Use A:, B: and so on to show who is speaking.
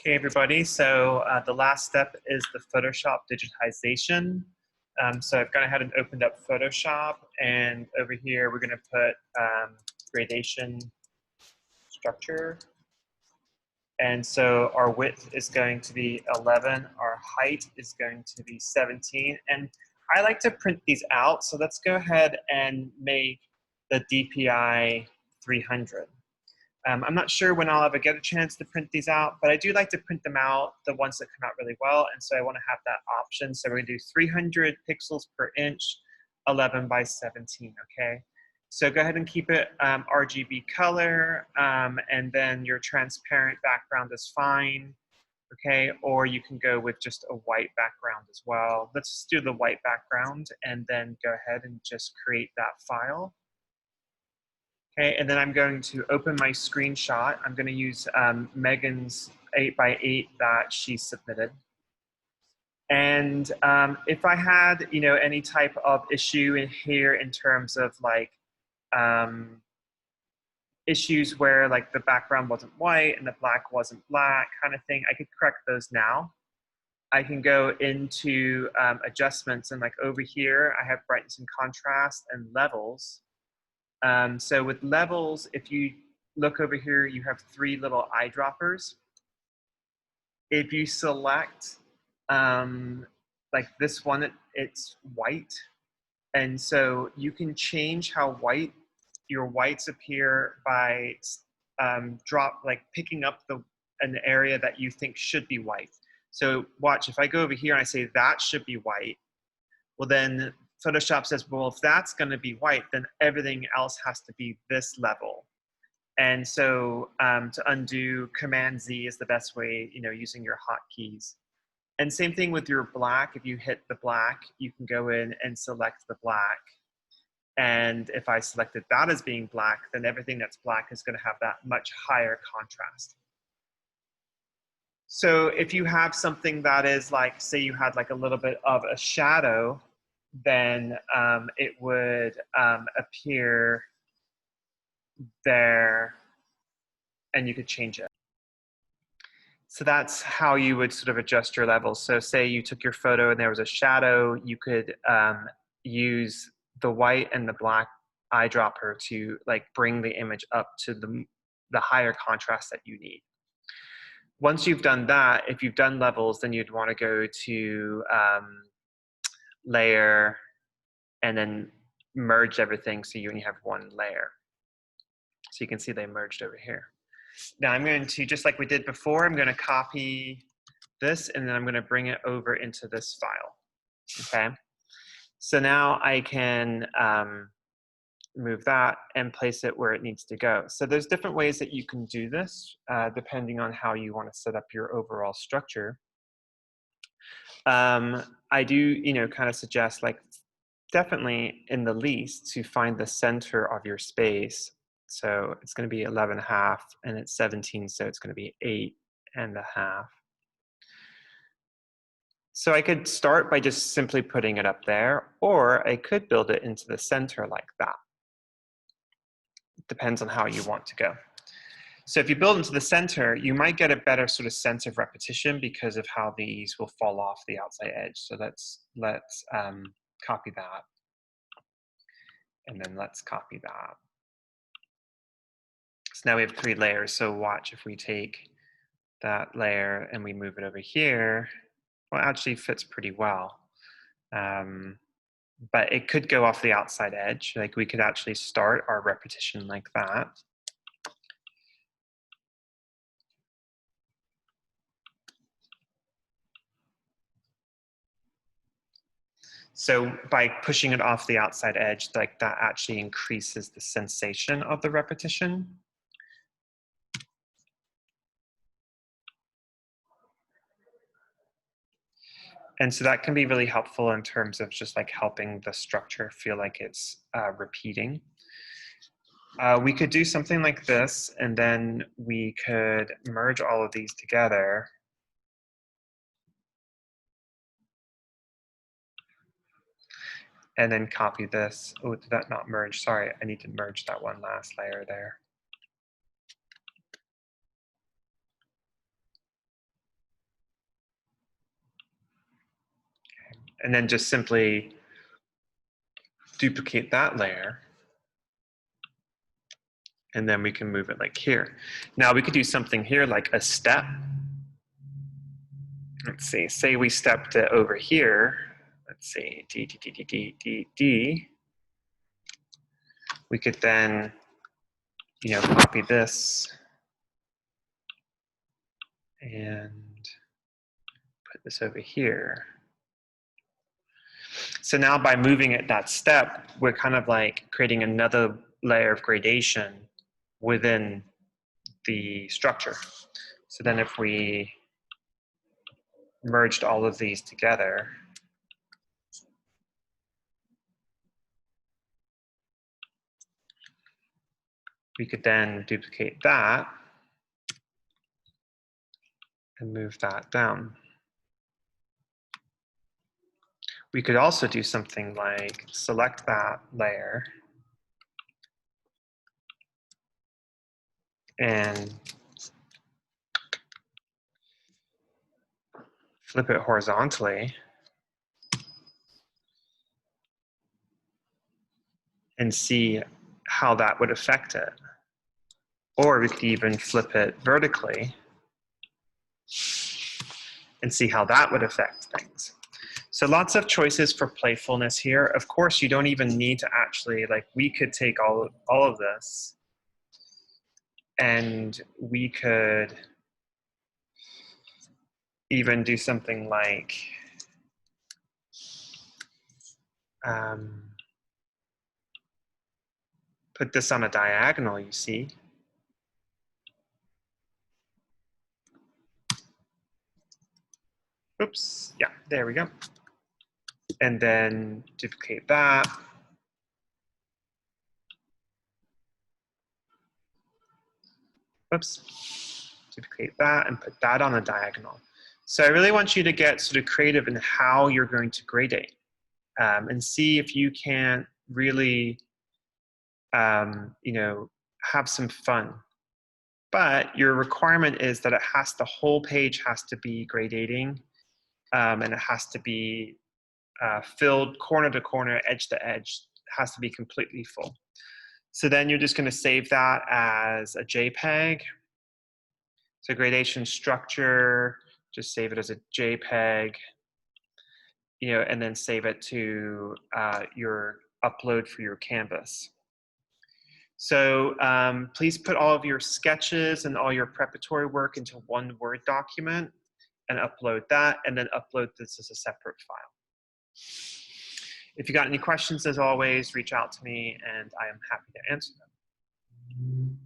A: Okay, everybody, so the last step is the Photoshop digitization. So I've gone ahead and opened up Photoshop, and over here we're going to put gradation structure. And so our width is going to be 11, our height is going to be 17, and I like to print these out, so let's go ahead and make the DPI 300. I'm not sure when I'll ever get a chance to print these out, but I do like to print them out, the ones that come out really well, and so I want to have that option. So we're going to do 300 pixels per inch, 11 by 17, okay? So go ahead and keep it RGB color, and then your transparent background is fine, okay? Or you can go with just a white background as well. Let's just do the white background and then go ahead and just create that file. Okay, and then I'm going to open my screenshot. I'm going to use Megan's 8x8 that she submitted. And if I had, any type of issue in here in terms of like issues where like the background wasn't white and the black wasn't black kind of thing, I could correct those now. I can go into adjustments, and like over here, I have brightness and contrast and levels. So with levels, if you look over here, you have 3 little eyedroppers. If you select like this one, it's white. And so you can change how white your whites appear by picking up an area that you think should be white. So watch, if I go over here and I say that should be white, well then Photoshop says, well, if that's going to be white, then everything else has to be this level. And so to undo, Command Z is the best way, using your hotkeys. And same thing with your black. If you hit the black, you can go in and select the black. And if I selected that as being black, then everything that's black is going to have that much higher contrast. So if you have something that is like, say you had like a little bit of a shadow, then it would appear there, and you could change it. So that's how you would sort of adjust your levels. So say you took your photo and there was a shadow, you could use the white and the black eyedropper to like bring the image up to the higher contrast that you need. Once you've done that, if you've done levels, then you'd want to go to layer, and then merge everything so you only have one layer. So you can see they merged over here. Now I'm going to, just like we did before, I'm going to copy this and then I'm going to bring it over into this file. Okay. So now I can move that and place it where it needs to go. So there's different ways that you can do this depending on how you want to set up your overall structure. I do, kind of suggest like definitely in the least to find the center of your space. So it's going to be 11.5 and it's 17, so it's going to be 8.5. So I could start by just simply putting it up there, or I could build it into the center like that. It depends on how you want to go. So if you build into the center, you might get a better sort of sense of repetition because of how these will fall off the outside edge. So let's copy that. And then let's copy that. So now we have 3 layers. So watch, if we take that layer and we move it over here, well, it actually fits pretty well. But it could go off the outside edge. Like we could actually start our repetition like that. So by pushing it off the outside edge, like that actually increases the sensation of the repetition. And so that can be really helpful in terms of just like helping the structure feel like it's repeating. We could do something like this, and then we could merge all of these together. And then copy this. Oh, did that not merge? Sorry, I need to merge that one last layer there. and then just simply duplicate that layer. And then we can move it like here. Now we could do something here like a step. Let's see, say we stepped it over here. Let's see, D, D, D, D, D, D, D. We could then, copy this and put this over here. So now by moving it that step, we're kind of like creating another layer of gradation within the structure. So then if we merged all of these together, we could then duplicate that and move that down. We could also do something like select that layer and flip it horizontally and see how that would affect it. Or we could even flip it vertically and see how that would affect things. So lots of choices for playfulness here. Of course, you don't even need to actually, like, we could take all of this and we could even do something like put this on a diagonal, you see. Oops, yeah, there we go. And then duplicate that. Oops, duplicate that and put that on a diagonal. So I really want you to get sort of creative in how you're going to gradate and see if you can really, have some fun. But your requirement is that the whole page has to be gradating and it has to be filled corner to corner, edge to edge. It has to be completely full. So then you're just going to save that as a JPEG. So gradation structure, just save it as a JPEG, and then save it to your upload for your canvas. So please put all of your sketches and all your preparatory work into one Word document and upload that, and then upload this as a separate file. If you got any questions, as always, reach out to me and I am happy to answer them.